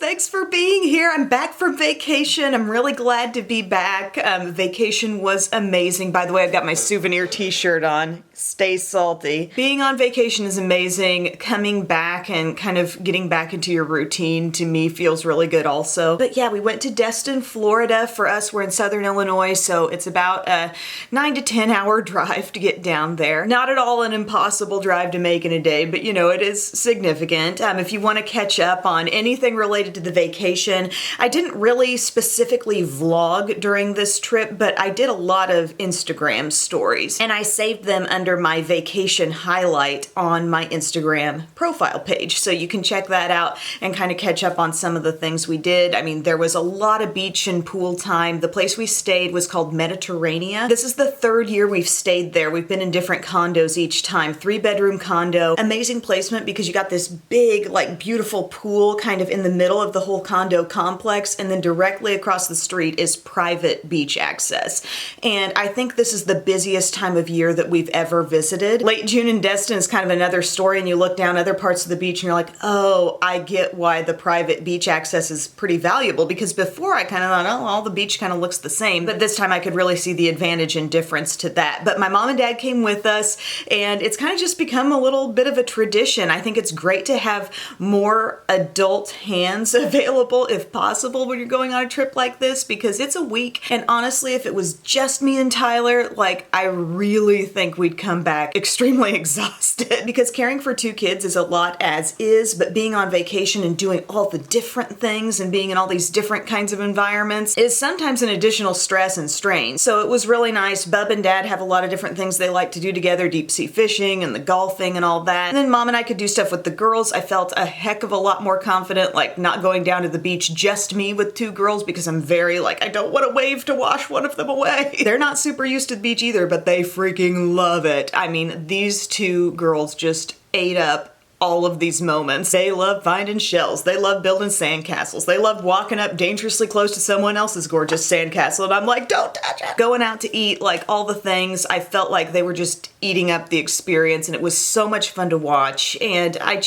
Thanks for being here. I'm back from vacation. I'm really glad to be back. Vacation was amazing. By the way, I've got my souvenir t-shirt on. Stay salty. Being on vacation is amazing. Coming back and kind of getting back into your routine to me feels really good also. But yeah, we went to Destin, Florida. For us, we're in Southern Illinois, so it's about a 9 to 10 hour drive to get down there. Not at all an impossible drive to make in a day, but you know, it is significant. If you want to catch up on anything related to the vacation, I didn't really specifically vlog during this trip, but I did a lot of Instagram stories, and I saved them under my vacation highlight on my Instagram profile page. So you can check that out and kind of catch up on some of the things we did. I mean, there was a lot of beach and pool time. The place we stayed was called Mediterranean. This is the third year we've stayed there. We've been in different condos each time. 3-bedroom condo. Amazing placement because you got this big, like, beautiful pool kind of in the middle of the whole condo complex, and then directly across the street is private beach access. And I think this is the busiest time of year that we've ever visited. Late June in Destin is kind of another story, and you look down other parts of the beach and you're like, oh, I get why the private beach access is pretty valuable, because before I kind of thought, oh, all the beach kind of looks the same, but this time I could really see the advantage and difference to that. But my mom and dad came with us, and it's kind of just become a little bit of a tradition. I think it's great to have more adult hands available if possible when you're going on a trip like this, because it's a week, and honestly, if it was just me and Tyler, like, I really think we'd come back extremely exhausted because caring for 2 kids is a lot as is, but being on vacation and doing all the different things and being in all these different kinds of environments is sometimes an additional stress and strain. So it was really nice. Bub and Dad have a lot of different things they like to do together, deep sea fishing and the golfing and all that. And then Mom and I could do stuff with the girls. I felt a heck of a lot more confident, like not going down to the beach just me with 2 girls, because I'm very like, I don't want to wave to wash one of them away. They're not super used to the beach either, but they freaking love it. I mean, these 2 girls just ate up all of these moments. They love finding shells. They love building sandcastles. They love walking up dangerously close to someone else's gorgeous sandcastle, and I'm like, don't touch it. Going out to eat, like all the things, I felt like they were just eating up the experience, and it was so much fun to watch. And I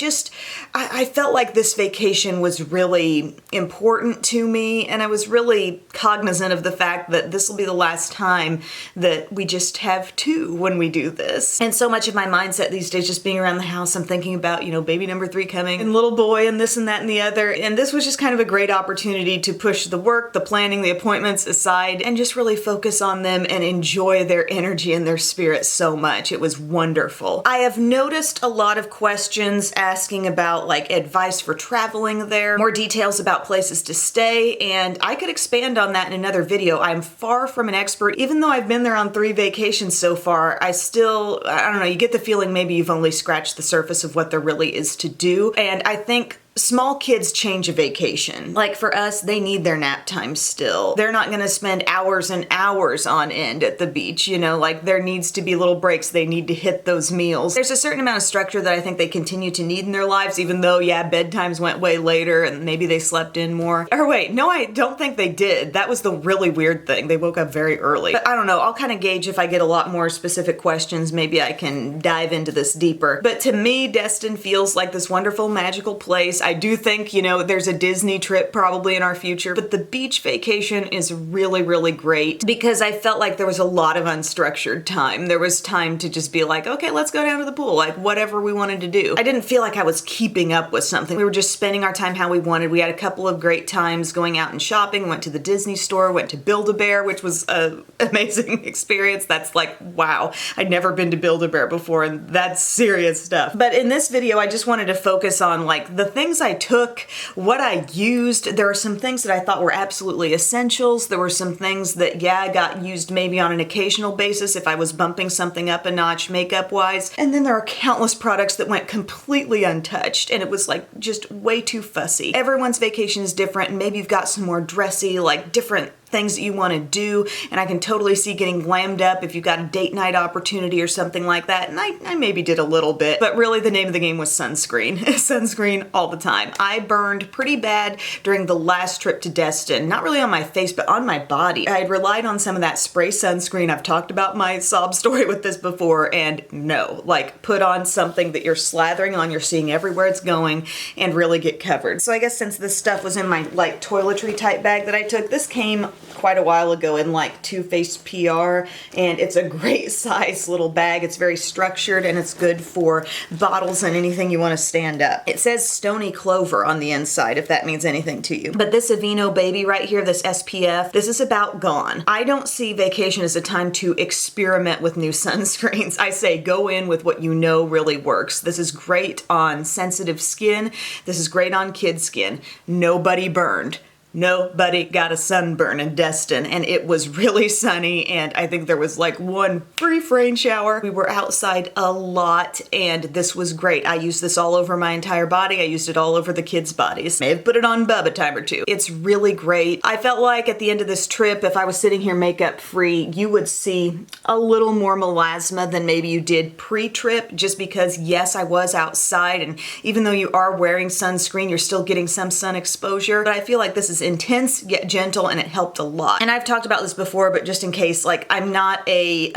felt like this vacation was really important to me, and I was really cognizant of the fact that this will be the last time that we just have 2 when we do this. And so much of my mindset these days, just being around the house, I'm thinking about, you know, baby number 3 coming, and little boy, and this and that and the other. And this was just kind of a great opportunity to push the work, the planning, the appointments aside, and just really focus on them and enjoy their energy and their spirit so much. It was wonderful. I have noticed a lot of questions asking about like advice for traveling there, more details about places to stay, and I could expand on that in another video. I'm far from an expert. Even though I've been there on 3 vacations so far, I don't know, you get the feeling maybe you've only scratched the surface of what there really is to do. And I think small kids change a vacation. Like for us, they need their nap time still. They're not gonna spend hours and hours on end at the beach, you know, like there needs to be little breaks. They need to hit those meals. There's a certain amount of structure that I think they continue to need in their lives, even though, yeah, bedtimes went way later and maybe they slept in more. Or wait, no, I don't think they did. That was the really weird thing. They woke up very early. But I don't know, I'll kind of gauge if I get a lot more specific questions, maybe I can dive into this deeper. But to me, Destin feels like this wonderful, magical place. I do think, you know, there's a Disney trip probably in our future, but the beach vacation is really, really great because I felt like there was a lot of unstructured time. There was time to just be like, okay, let's go down to the pool, like whatever we wanted to do. I didn't feel like I was keeping up with something. We were just spending our time how we wanted. We had a couple of great times going out and shopping, went to the Disney store, went to Build-A-Bear, which was an amazing experience. That's like, wow, I'd never been to Build-A-Bear before, and that's serious stuff. But in this video, I just wanted to focus on like the things I took, what I used. There are some things that I thought were absolutely essentials. There were some things that, yeah, got used maybe on an occasional basis if I was bumping something up a notch makeup-wise. And then there are countless products that went completely untouched, and it was like just way too fussy. Everyone's vacation is different, and maybe you've got some more dressy, like different things that you want to do, and I can totally see getting glammed up if you've got a date night opportunity or something like that, and I maybe did a little bit, but really the name of the game was sunscreen. Sunscreen all the time. I burned pretty bad during the last trip to Destin, not really on my face, but on my body. I had relied on some of that spray sunscreen. I've talked about my sob story with this before, and no, like put on something that you're slathering on, you're seeing everywhere it's going, and really get covered. So I guess since this stuff was in my like toiletry type bag that I took, this came quite a while ago in like Too Faced PR, and it's a great size little bag. It's very structured and it's good for bottles and anything you want to stand up. It says Stony Clover on the inside, if that means anything to you. But this Aveeno baby right here, this SPF, this is about gone. I don't see vacation as a time to experiment with new sunscreens. I say go in with what you know really works. This is great on sensitive skin. This is great on kid skin. Nobody burned. Nobody got a sunburn in Destin, and it was really sunny, and I think there was like one brief rain shower. We were outside a lot, and this was great. I used this all over my entire body. I used it all over the kids' bodies. May have put it on Bub a time or two. It's really great. I felt like at the end of this trip, if I was sitting here makeup free, you would see a little more melasma than maybe you did pre-trip, just because yes, I was outside, and even though you are wearing sunscreen, you're still getting some sun exposure, but I feel like this is intense yet gentle, and it helped a lot. And I've talked about this before, but just in case, like I'm not a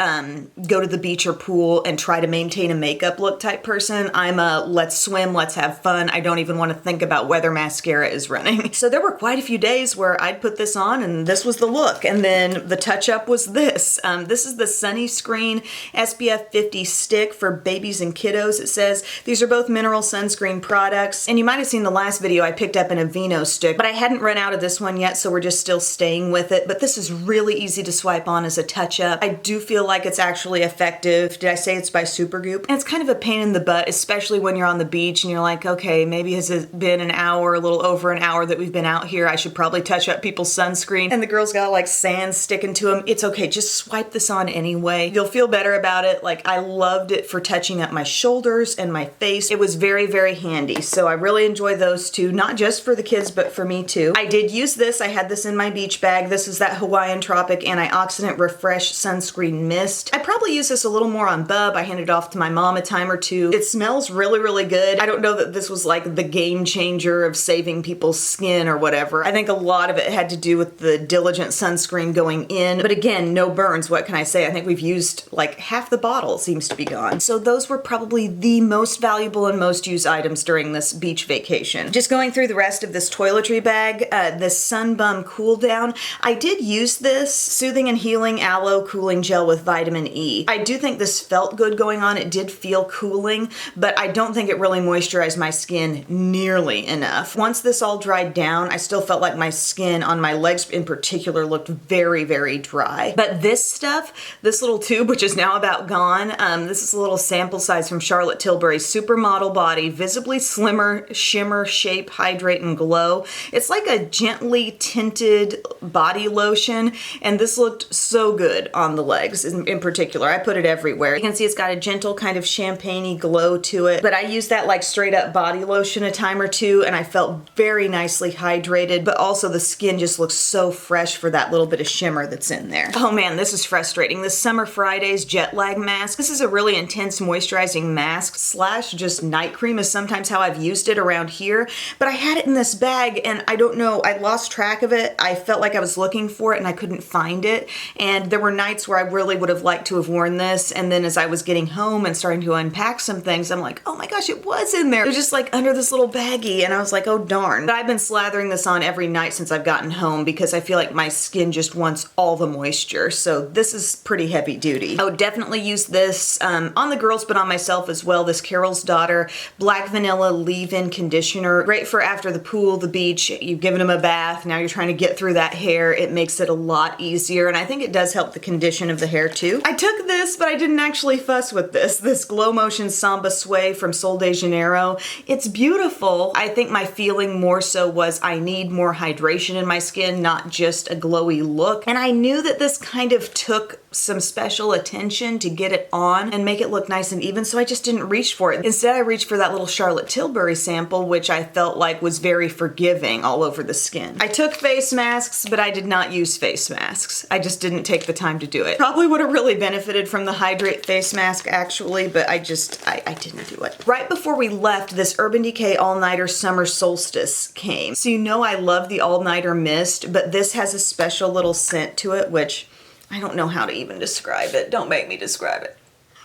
go to the beach or pool and try to maintain a makeup look type person. I'm a let's swim, let's have fun. I don't even want to think about whether mascara is running. So there were quite a few days where I'd put this on and this was the look, and then the touch up was this. This is the Sunscreen SPF 50 stick for babies and kiddos. It says these are both mineral sunscreen products, and you might have seen the last video I picked up an Aveeno stick, but I hadn't run out of this one yet, so we're just still staying with it. But this is really easy to swipe on as a touch-up. I do feel like it's actually effective. Did I say it's by Supergoop? And it's kind of a pain in the butt, especially when you're on the beach and you're like, okay, maybe has it been an hour, a little over an hour that we've been out here. I should probably touch up people's sunscreen. And the girls got like sand sticking to them. It's okay, just swipe this on anyway. You'll feel better about it. Like I loved it for touching up my shoulders and my face. It was very, very handy. So I really enjoy those two, not just for the kids, but for me too. I did use this. I had this in my beach bag. This is that Hawaiian Tropic Antioxidant Refresh Sunscreen Mist. I probably use this a little more on Bub. I handed it off to my mom a time or two. It smells really, really good. I don't know that this was like the game changer of saving people's skin or whatever. I think a lot of it had to do with the Diligent sunscreen going in. But again, no burns. What can I say? I think we've used like half the bottle seems to be gone. So those were probably the most valuable and most used items during this beach vacation. Just going through the rest of this toiletry bag, this Sun Bum Cool Down. I did use this Soothing and Healing Aloe Cooling Gel with Vitamin E. I do think this felt good going on. It did feel cooling, but I don't think it really moisturized my skin nearly enough. Once this all dried down, I still felt like my skin on my legs in particular looked very, very dry. But this stuff, this little tube, which is now about gone, this is a little sample size from Charlotte Tilbury Supermodel Body, visibly slimmer, shimmer, shape, hydrate, and glow. It's like a gently tinted body lotion, and this looked so good on the legs in particular. I put it everywhere. You can see it's got a gentle kind of champagne-y glow to it, but I used that like straight up body lotion a time or two, and I felt very nicely hydrated, but also the skin just looks so fresh for that little bit of shimmer that's in there. Oh man, this is frustrating. This Summer Fridays Jet Lag Mask. This is a really intense moisturizing mask slash just night cream is sometimes how I've used it around here, but I had it in this bag and I don't know, I lost track of it. I felt like I was looking for it and I couldn't find it, and there were nights where I really would have liked to have worn this, and then as I was getting home and starting to unpack some things, I'm like, oh my gosh, it was in there. It was just like under this little baggie, and I was like, oh darn. But I've been slathering this on every night since I've gotten home because I feel like my skin just wants all the moisture, so this is pretty heavy duty. I would definitely use this on the girls, but on myself as well. This Carol's Daughter Black Vanilla Leave-In Conditioner. Great for after the pool, the beach, you've given them a bath, now you're trying to get through that hair. It makes it a lot easier, and I think it does help the condition of the hair too. I took this, but I didn't actually fuss with this. This Glow Motion Samba Sway from Sol de Janeiro. It's beautiful. I think my feeling more so was I need more hydration in my skin, not just a glowy look. And I knew that this kind of took some special attention to get it on and make it look nice and even, so I just didn't reach for it. Instead, I reached for that little Charlotte Tilbury sample, which I felt like was very forgiving all over the skin. I took face masks, but I did not use face masks. I just didn't take the time to do it. Probably would have really benefited from the Hydrate face mask actually, but I didn't do it. Right before we left, this Urban Decay All-Nighter Summer Solstice came. So you know I love the All-Nighter Mist, but this has a special little scent to it, which I don't know how to even describe it. Don't make me describe it.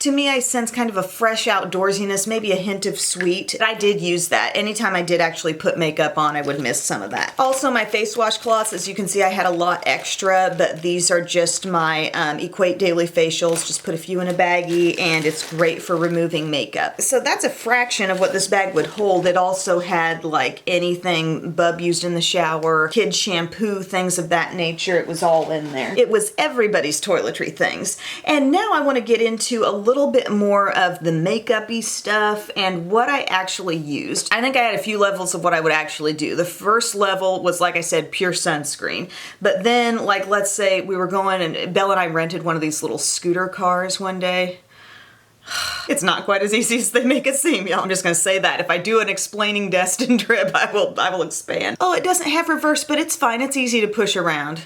To me, I sense kind of a fresh outdoorsiness, maybe a hint of sweet. I did use that. Anytime I did actually put makeup on, I would miss some of that. Also, my face washcloths, as you can see, I had a lot extra, but these are just my Equate Daily Facials. Just put a few in a baggie, and it's great for removing makeup. So that's a fraction of what this bag would hold. It also had like anything Bub used in the shower, kids shampoo, things of that nature. It was all in there. It was everybody's toiletry things. And now I want to get into a little bit more of the makeup-y stuff and what I actually used. I think I had a few levels of what I would actually do. The first level was, like I said, pure sunscreen. But then, like, let's say we were going and Belle and I rented one of these little scooter cars one day. It's not quite as easy as they make it seem, y'all. I'm just gonna say that. If I do an explaining Destin trip, I will expand. Oh, it doesn't have reverse, but it's fine. It's easy to push around.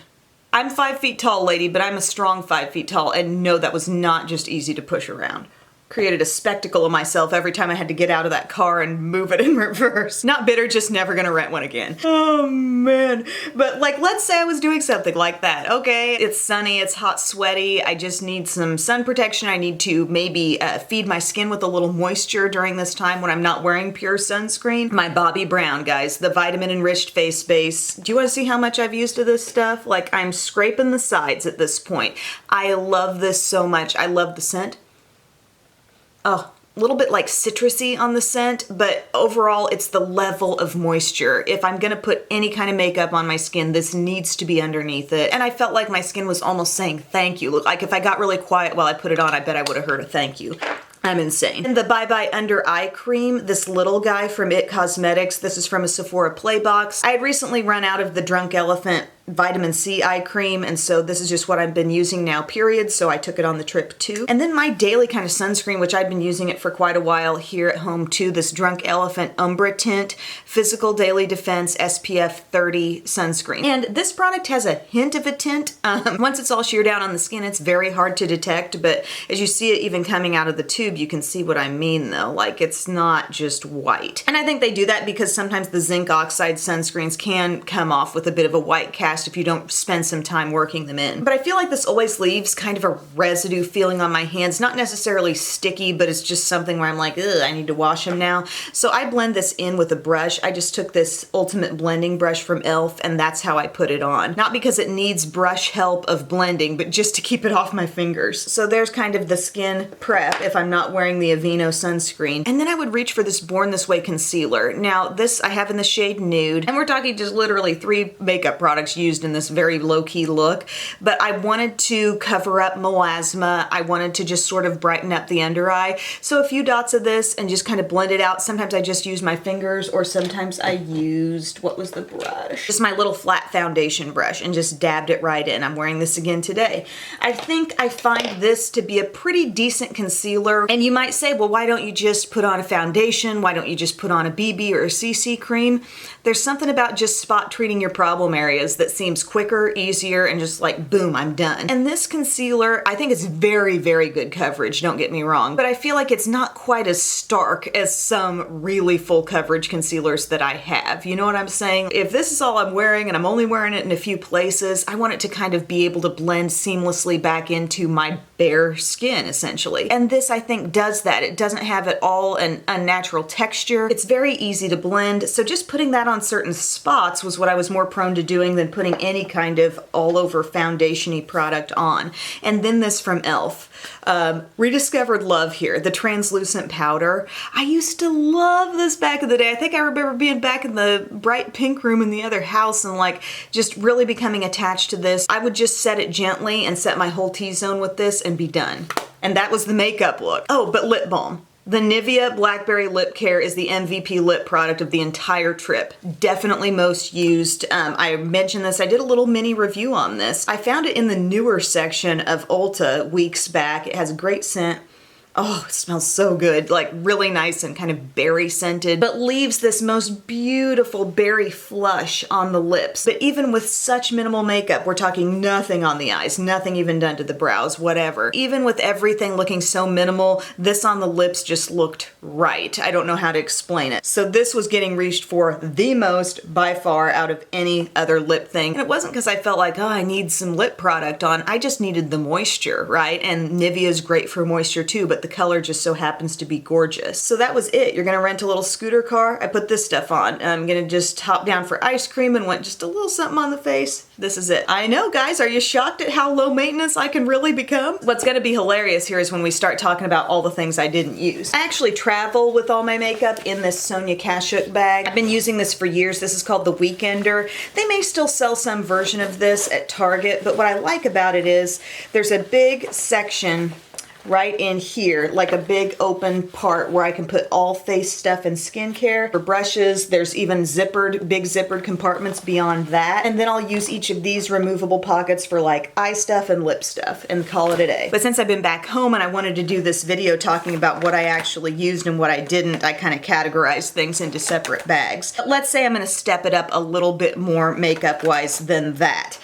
I'm 5 feet tall, lady, but I'm a strong 5 feet tall, and no, that was not just easy to push around. Created a spectacle of myself every time I had to get out of that car and move it in reverse. Not bitter, just never gonna rent one again. Oh man. But like, let's say I was doing something like that. Okay, it's sunny, it's hot, sweaty, I just need some sun protection. I need to maybe feed my skin with a little moisture during this time when I'm not wearing pure sunscreen. My Bobbi Brown, guys, the vitamin enriched face base. Do you wanna see how much I've used of this stuff? Like, I'm scraping the sides at this point. I love this so much. I love the scent. Oh, a little bit like citrusy on the scent, but overall it's the level of moisture. If I'm gonna put any kind of makeup on my skin, this needs to be underneath it. And I felt like my skin was almost saying thank you. Look, like if I got really quiet while I put it on, I bet I would have heard a thank you. I'm insane. And the Bye Bye Under Eye Cream, this little guy from IT Cosmetics. This is from a Sephora Play Box. I had recently run out of the Drunk Elephant vitamin C eye cream, and so this is just what I've been using now, period, so I took it on the trip too. And then my daily kind of sunscreen, which I've been using it for quite a while here at home too, this Drunk Elephant Umbra Tint Physical Daily Defense SPF 30 sunscreen. And this product has a hint of a tint. Once it's all sheared down on the skin, it's very hard to detect, but as you see it even coming out of the tube, you can see what I mean though, like it's not just white. And I think they do that because sometimes the zinc oxide sunscreens can come off with a bit of a white cast if you don't spend some time working them in. But I feel like this always leaves kind of a residue feeling on my hands, not necessarily sticky, but it's just something where I'm like, ugh, I need to wash them now. So I blend this in with a brush. I just took this Ultimate Blending Brush from e.l.f. and that's how I put it on. Not because it needs brush help of blending, but just to keep it off my fingers. So there's kind of the skin prep if I'm not wearing the Aveeno sunscreen. And then I would reach for this Born This Way concealer. Now this I have in the shade Nude, and we're talking just literally 3 makeup products used in this very low-key look, but I wanted to cover up melasma. I wanted to just sort of brighten up the under eye. So a few dots of this and just kind of blend it out. Sometimes I just use my fingers, or sometimes I used, what was the brush? Just my little flat foundation brush and just dabbed it right in. I'm wearing this again today. I think I find this to be a pretty decent concealer. And you might say, well, why don't you just put on a foundation? Why don't you just put on a BB or a CC cream? There's something about just spot treating your problem areas that seems quicker, easier, and just like, boom, I'm done. And this concealer, I think it's very, very good coverage, don't get me wrong, but I feel like it's not quite as stark as some really full coverage concealers that I have. You know what I'm saying? If this is all I'm wearing and I'm only wearing it in a few places, I want it to kind of be able to blend seamlessly back into my bare skin, essentially. And this, I think, does that. It doesn't have at all an unnatural texture. It's very easy to blend, so just putting that on certain spots was what I was more prone to doing than putting any kind of all-over foundation-y product on. And then this from e.l.f. Rediscovered love here, the translucent powder. I used to love this back in the day. I think I remember being back in the bright pink room in the other house and like just really becoming attached to this. I would just set it gently and set my whole T-zone with this and be done. And that was the makeup look. Oh, but lip balm. The Nivea Blackberry Lip Care is the MVP lip product of the entire trip. Definitely most used. I mentioned this, I did a little mini review on this. I found it in the newer section of Ulta weeks back. It has a great scent. Oh, it smells so good, like really nice and kind of berry scented, but leaves this most beautiful berry flush on the lips. But even with such minimal makeup, we're talking nothing on the eyes, nothing even done to the brows, whatever. Even with everything looking so minimal, this on the lips just looked right. I don't know how to explain it. So this was getting reached for the most by far out of any other lip thing. And it wasn't because I felt like, oh, I need some lip product on. I just needed the moisture, right? And Nivea is great for moisture too, but the color just so happens to be gorgeous. So that was it. You're gonna rent a little scooter car. I put this stuff on. I'm gonna just hop down for ice cream and want just a little something on the face. This is it. I know, guys, are you shocked at how low maintenance I can really become? What's gonna be hilarious here is when we start talking about all the things I didn't use. I actually travel with all my makeup in this Sonia Kashuk bag. I've been using this for years. This is called the Weekender. They may still sell some version of this at Target, but what I like about it is there's a big section right in here, like a big open part where I can put all face stuff and skincare. For brushes, there's even big zippered compartments beyond that. And then I'll use each of these removable pockets for like eye stuff and lip stuff and call it a day. But since I've been back home and I wanted to do this video talking about what I actually used and what I didn't, I kind of categorized things into separate bags. But let's say I'm gonna step it up a little bit more makeup-wise than that.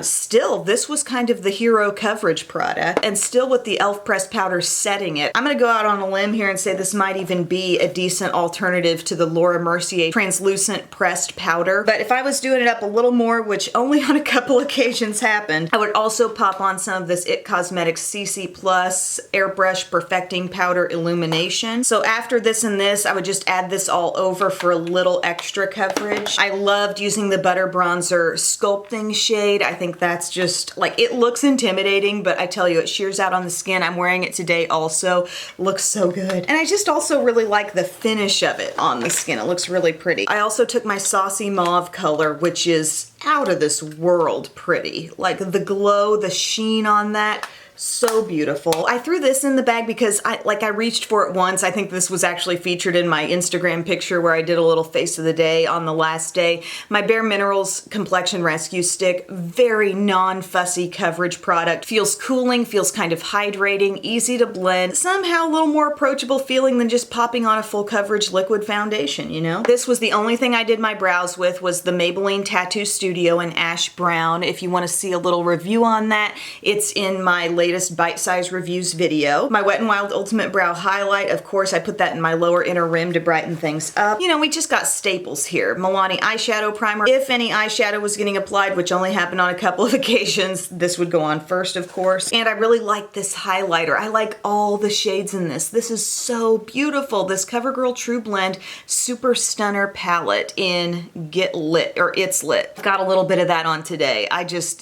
Still, this was kind of the hero coverage product, and still with the e.l.f. pressed powder setting it. I'm gonna go out on a limb here and say this might even be a decent alternative to the Laura Mercier translucent pressed powder. But if I was doing it up a little more, which only on a couple occasions happened, I would also pop on some of this IT Cosmetics CC Plus Airbrush Perfecting Powder Illumination. So after this and this, I would just add this all over for a little extra coverage. I loved using the Butter Bronzer Sculpting shade. I think that's just, like, it looks intimidating, but I tell you, it shears out on the skin. I'm wearing it today also. Looks so good. And I just also really like the finish of it on the skin. It looks really pretty. I also took my Saucy Mauve color, which is out of this world pretty. Like the glow, the sheen on that, so beautiful. I threw this in the bag because I reached for it once. I think this was actually featured in my Instagram picture where I did a little face of the day on the last day. My Bare Minerals Complexion Rescue Stick, very non-fussy coverage product. Feels cooling, feels kind of hydrating, easy to blend, somehow a little more approachable feeling than just popping on a full coverage liquid foundation, you know? This was the only thing I did my brows with, was the Maybelline Tattoo Studio in Ash Brown. If you want to see a little review on that, it's in my latest bite-size reviews video. My Wet n Wild Ultimate Brow Highlight, of course, I put that in my lower inner rim to brighten things up. You know, we just got staples here. Milani eyeshadow primer. If any eyeshadow was getting applied, which only happened on a couple of occasions, this would go on first, of course. And I really like this highlighter. I like all the shades in this. This is so beautiful. This CoverGirl True Blend Super Stunner palette in Get Lit, or It's Lit. Got a little bit of that on today.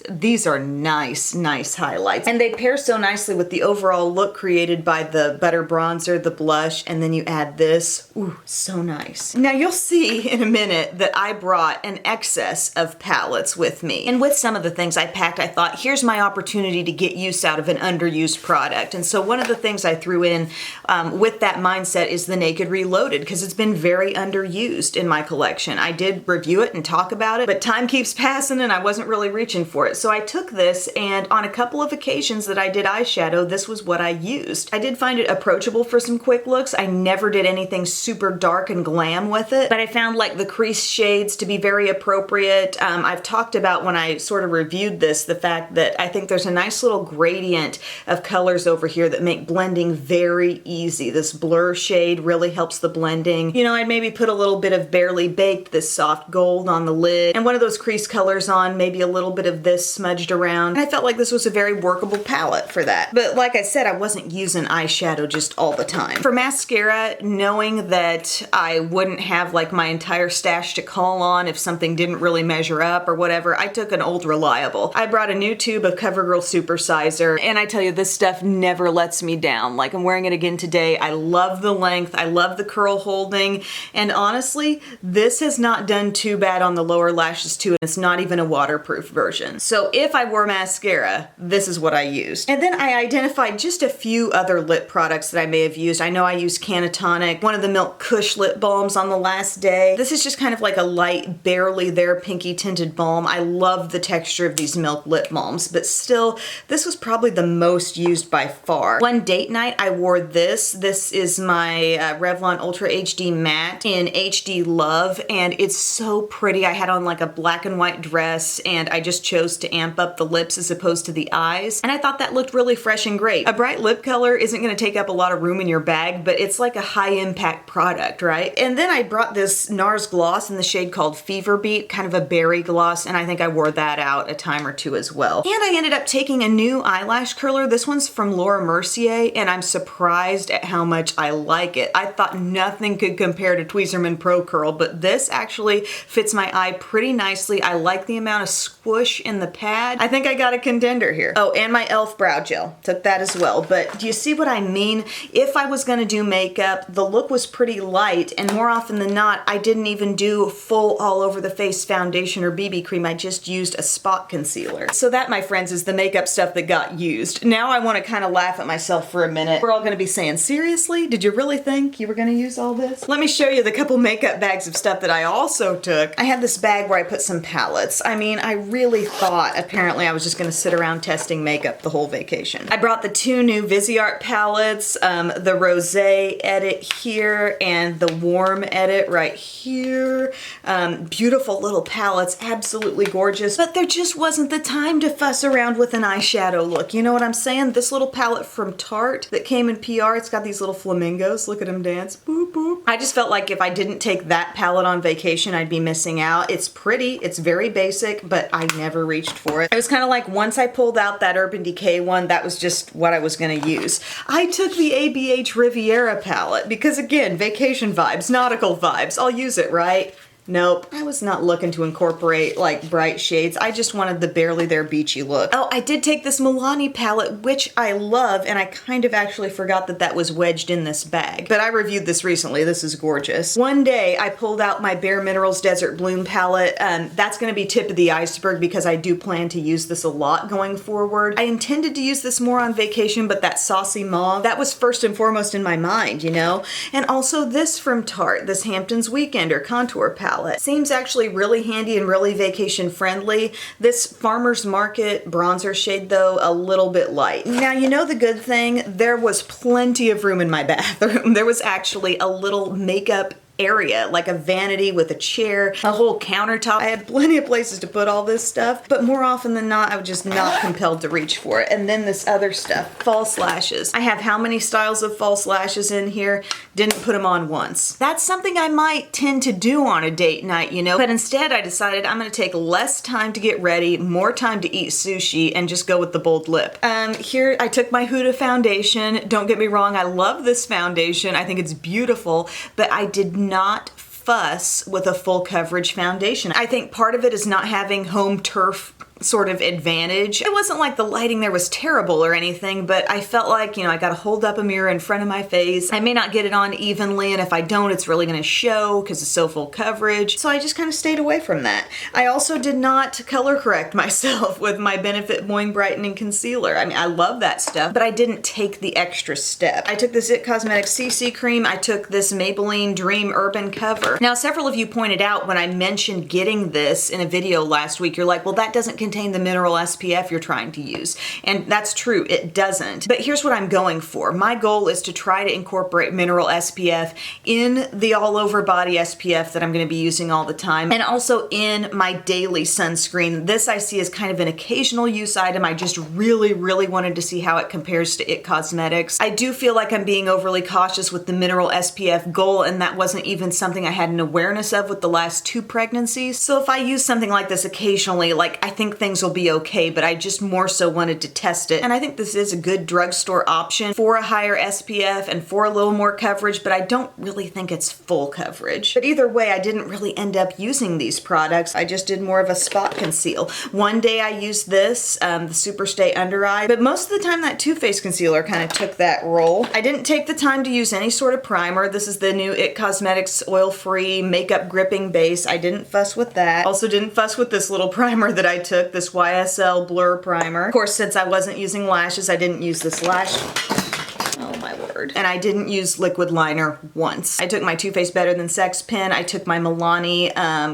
These are nice, nice highlights. And they pair so nicely with the overall look created by the butter bronzer, the blush, and then you add this. Ooh, so nice. Now you'll see in a minute that I brought an excess of palettes with me. And with some of the things I packed, I thought, here's my opportunity to get use out of an underused product. And so one of the things I threw in with that mindset is the Naked Reloaded, because it's been very underused in my collection. I did review it and talk about it, but time keeps passing and I wasn't really reaching for it. So I took this, and on a couple of occasions that I did eyeshadow, this was what I used. I did find it approachable for some quick looks. I never did anything super dark and glam with it, but I found like the crease shades to be very appropriate. I've talked about when I sort of reviewed this, the fact that I think there's a nice little gradient of colors over here that make blending very easy. This blur shade really helps the blending. You know, I'd maybe put a little bit of Barely Baked, this soft gold on the lid, and one of those crease colors on, maybe a little bit of this smudged around. And I felt like this was a very workable palette for that. But like I said, I wasn't using eyeshadow just all the time. For mascara, knowing that I wouldn't have like my entire stash to call on if something didn't really measure up or whatever, I took an old reliable. I brought a new tube of CoverGirl Supersizer, and I tell you, this stuff never lets me down. Like, I'm wearing it again today. I love the length, I love the curl holding, and honestly, this has not done too bad on the lower lashes too, and it's not even a waterproof version. So if I wore mascara, this is what I used. And then I identified just a few other lip products that I may have used. I know I used Canatonic, one of the Milk Kush lip balms on the last day. This is just kind of like a light, barely there pinky tinted balm. I love the texture of these Milk lip balms, but still, this was probably the most used by far. One date night, I wore this. This is my Revlon Ultra HD Matte in HD Love, and it's so pretty. I had on like a black and white dress, and I just chose to amp up the lips as opposed to the eyes, and I thought that looked really fresh and great. A bright lip color isn't going to take up a lot of room in your bag, but it's like a high impact product, right? And then I brought this NARS gloss in the shade called Fever Beat, kind of a berry gloss, and I think I wore that out a time or two as well. And I ended up taking a new eyelash curler. This one's from Laura Mercier, and I'm surprised at how much I like it. I thought nothing could compare to Tweezerman Pro Curl, but this actually fits my eye pretty nicely. I like the amount of squish in the pad. I think I got a contender here. Oh, and my e.l.f. brow gel. Took that as well. But do you see what I mean? If I was gonna do makeup, the look was pretty light, and more often than not, I didn't even do full all over the face foundation or BB cream. I just used a spot concealer. So that, my friends, is the makeup stuff that got used. Now I want to kind of laugh at myself for a minute. We're all going to be saying, seriously? Did you really think you were going to use all this? Let me show you the couple makeup bags of stuff that I also took. I had this bag where I put some palettes. I mean, I really thought apparently I was just going to sit around testing makeup the whole vacation. I brought the two new Viseart palettes, the Rosé edit here and the Warm edit right here. Beautiful little palettes, absolutely gorgeous, but there just wasn't the time to fuss around with an eyeshadow look. You know what I'm saying? This little palette from Tarte that came in PR, it's got these little flamingos. Look at them dance. Boop, boop. I just felt like if I didn't take that palette on vacation, I'd be missing out. It's pretty, it's very basic, but I never reached for it. It was kind of like once I pulled out that Urban Decay one, that was just what I was gonna use. I took the ABH Riviera palette because again, vacation vibes, nautical vibes. I'll use it, right? Nope, I was not looking to incorporate like bright shades. I just wanted the barely there beachy look. Oh, I did take this Milani palette, which I love, and I kind of actually forgot that that was wedged in this bag. But I reviewed this recently. This is gorgeous. One day I pulled out my Bare Minerals Desert Bloom palette. That's gonna be tip of the iceberg because I do plan to use this a lot going forward. I intended to use this more on vacation, but that saucy mauve, that was first and foremost in my mind, you know? And also this from Tarte, this Hamptons Weekender contour palette. Seems actually really handy and really vacation friendly. This Farmer's Market bronzer shade though, a little bit light. Now you know the good thing, there was plenty of room in my bathroom. There was actually a little makeup area, like a vanity with a chair, a whole countertop. I had plenty of places to put all this stuff, but more often than not, I was just not compelled to reach for it. And then this other stuff, false lashes. I have how many styles of false lashes in here? Didn't put them on once. That's something I might tend to do on a date night, you know, but instead I decided I'm gonna take less time to get ready, more time to eat sushi, and just go with the bold lip. Here I took my Huda foundation. Don't get me wrong, I love this foundation. I think it's beautiful, but I did not fuss with a full coverage foundation. I think part of it is not having home turf sort of advantage. It wasn't like the lighting there was terrible or anything, but I felt like, you know, I gotta hold up a mirror in front of my face. I may not get it on evenly, and if I don't, it's really gonna show because it's so full coverage. So I just kind of stayed away from that. I also did not color correct myself with my Benefit Moing Brightening Concealer. I mean, I love that stuff, but I didn't take the extra step. I took this IT Cosmetics CC cream. I took this Maybelline Dream Urban Cover. Now, several of you pointed out when I mentioned getting this in a video last week, you're like, well, that doesn't contain the mineral SPF you're trying to use. And that's true, it doesn't. But here's what I'm going for. My goal is to try to incorporate mineral SPF in the all over body SPF that I'm gonna be using all the time, and also in my daily sunscreen. This I see as kind of an occasional use item. I just really wanted to see how it compares to IT Cosmetics. I do feel like I'm being overly cautious with the mineral SPF goal, and that wasn't even something I had an awareness of with the last 2 pregnancies. So if I use something like this occasionally, like I think things will be okay, but I just more so wanted to test it. And I think this is a good drugstore option for a higher SPF and for a little more coverage, but I don't really think it's full coverage. But either way, I didn't really end up using these products. I just did more of a spot conceal. One day I used this, the Superstay Under Eye, but most of the time that Too Faced concealer kind of took that role. I didn't take the time to use any sort of primer. This is the new IT Cosmetics oil-free makeup gripping base. I didn't fuss with that. Also didn't fuss with this little primer that I took, this YSL Blur Primer. Of course, since I wasn't using lashes, I didn't use this lash. Oh my word. And I didn't use liquid liner once. I took my Too Faced Better Than Sex pen. I took my Milani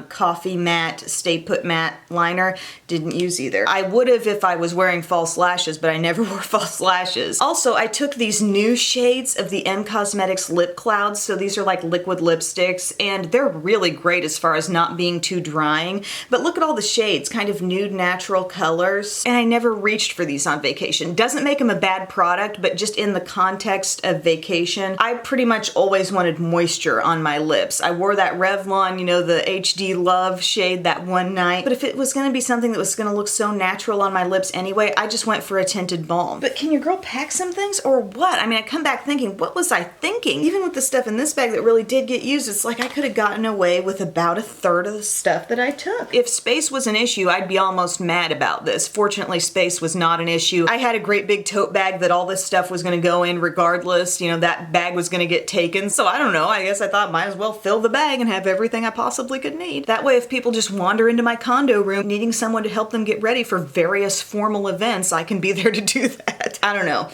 Coffee Matte Stay Put Matte Liner. Didn't use either. I would have if I was wearing false lashes, but I never wore false lashes. Also, I took these new shades of the M Cosmetics Lip Clouds. So these are like liquid lipsticks, and they're really great as far as not being too drying. But look at all the shades, kind of nude natural colors. And I never reached for these on vacation. Doesn't make them a bad product, but just in the context of vacation, I pretty much always wanted moisture on my lips. I wore that Revlon, you know, the HD Love shade that one night. But if it was gonna be something that was gonna look so natural on my lips anyway, I just went for a tinted balm. But can your girl pack some things or what? I mean, I come back thinking, what was I thinking? Even with the stuff in this bag that really did get used, it's like I could have gotten away with about a third of the stuff that I took. If space was an issue, I'd be almost mad about this. Fortunately, space was not an issue. I had a great big tote bag that all this stuff was gonna go in regardless. You know, that bag was gonna get taken. So I don't know, I guess I thought might as well fill the bag and have everything I possibly could need. That way, if people just wander into my condo room needing someone to help them get ready for various formal events, I can be there to do that. I don't know.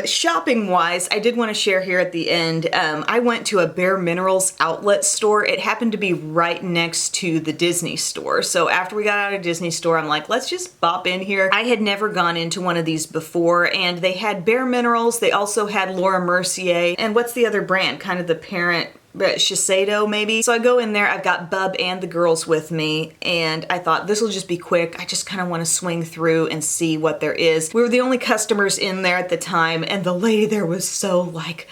Shopping wise, I did want to share here at the end, I went to a Bare Minerals outlet store. It happened to be right next to the Disney store. So after we got out of Disney store, I'm like, let's just bop in here. I had never gone into one of these before, and they had Bare Minerals. They also had Laura Mercier, and what's the other brand? Kind of the parent, Shiseido maybe. So I go in there, I've got Bub and the girls with me, and I thought this will just be quick. I just kind of want to swing through and see what there is. We were the only customers in there at the time, and the lady there was so like,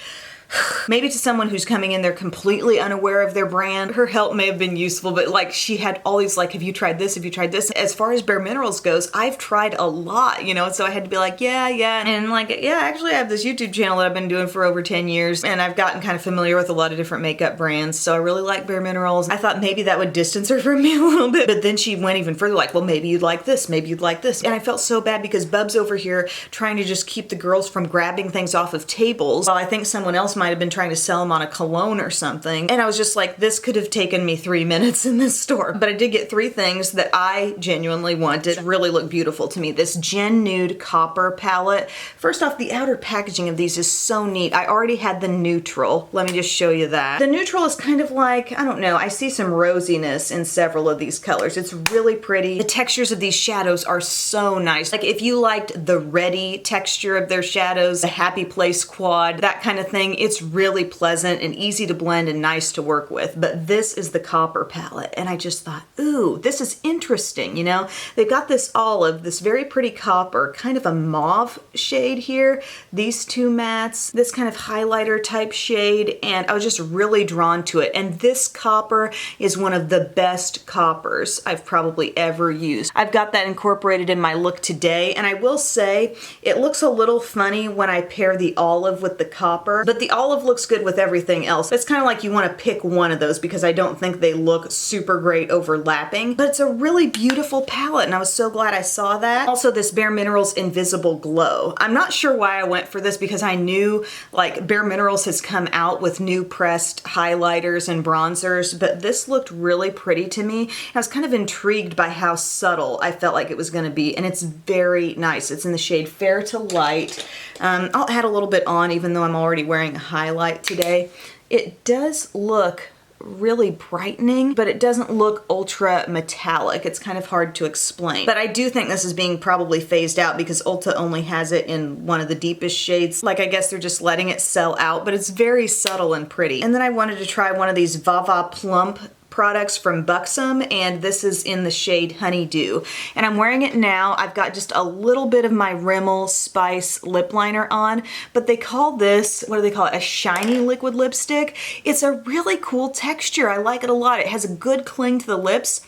maybe to someone who's coming in there completely unaware of their brand, her help may have been useful, but like she had all these like, have you tried this? Have you tried this? As far as Bare Minerals goes, I've tried a lot, you know, so I had to be like, yeah. And like, yeah, actually I have this YouTube channel that I've been doing for over 10 years, and I've gotten kind of familiar with a lot of different makeup brands, so I really like Bare Minerals. I thought maybe that would distance her from me a little bit, but then she went even further, like, well, maybe you'd like this, maybe you'd like this. And I felt so bad because Bub's over here trying to just keep the girls from grabbing things off of tables, while I think someone else might have been trying to sell them on a cologne or something. And I was just like, this could have taken me 3 minutes in this store. But I did get 3 things that I genuinely wanted. Really look beautiful to me. This Gen Nude Copper palette. First off, the outer packaging of these is so neat. I already had the neutral. Let me just show you that. The neutral is kind of like, I don't know, I see some rosiness in several of these colors. It's really pretty. The textures of these shadows are so nice. Like if you liked the Ready texture of their shadows, the Happy Place quad, that kind of thing, it's really pleasant and easy to blend and nice to work with. But this is the copper palette, and I just thought, ooh, this is interesting, you know? They've got this olive, this very pretty copper, kind of a mauve shade here, these 2 mattes, this kind of highlighter type shade, and I was just really drawn to it. And this copper is one of the best coppers I've probably ever used. I've got that incorporated in my look today, and I will say it looks a little funny when I pair the olive with the copper, but the olive looks good with everything else. It's kind of like you want to pick one of those because I don't think they look super great overlapping, but it's a really beautiful palette, and I was so glad I saw that. Also, this Bare Minerals Invisible Glow. I'm not sure why I went for this because I knew like Bare Minerals has come out with new pressed highlighters and bronzers, but this looked really pretty to me. I was kind of intrigued by how subtle I felt like it was going to be, and it's very nice. It's in the shade Fair to Light. I'll add a little bit on even though I'm already wearing a highlight today. It does look really brightening, but it doesn't look ultra metallic. It's kind of hard to explain. But I do think this is being probably phased out because Ulta only has it in one of the deepest shades. Like I guess they're just letting it sell out, but it's very subtle and pretty. And then I wanted to try one of these Vava Plump products from Buxom, and this is in the shade Honeydew. And I'm wearing it now. I've got just a little bit of my Rimmel Spice lip liner on, but they call this, what do they call it? A shiny liquid lipstick. It's a really cool texture. I like it a lot. It has a good cling to the lips,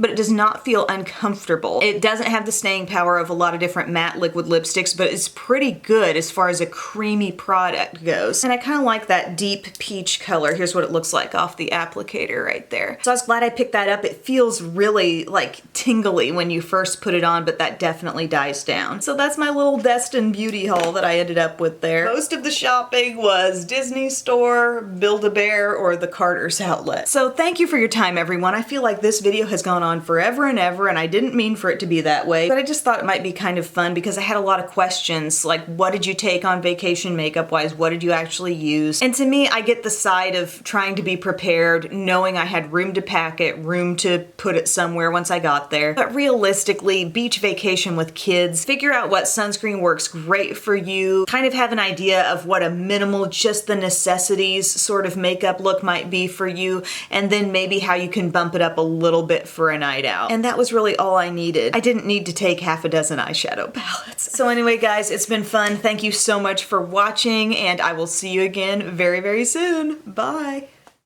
but it does not feel uncomfortable. It doesn't have the staying power of a lot of different matte liquid lipsticks, but it's pretty good as far as a creamy product goes. And I kind of like that deep peach color. Here's what it looks like off the applicator right there. So I was glad I picked that up. It feels really like tingly when you first put it on, but that definitely dies down. So that's my little Destin beauty haul that I ended up with there. Most of the shopping was Disney Store, Build-A-Bear, or the Carter's outlet. So thank you for your time, everyone. I feel like this video has gone on forever and ever, and I didn't mean for it to be that way, but I just thought it might be kind of fun because I had a lot of questions, like what did you take on vacation makeup-wise? What did you actually use? And to me, I get the side of trying to be prepared, knowing I had room to pack it, room to put it somewhere once I got there. But realistically, beach vacation with kids, figure out what sunscreen works great for you, kind of have an idea of what a minimal, just the necessities sort of makeup look might be for you, and then maybe how you can bump it up a little bit for a night out. And that was really all I needed. I didn't need to take half a dozen eyeshadow palettes. So anyway, guys, it's been fun. Thank you so much for watching, and I will see you again very, very soon. Bye.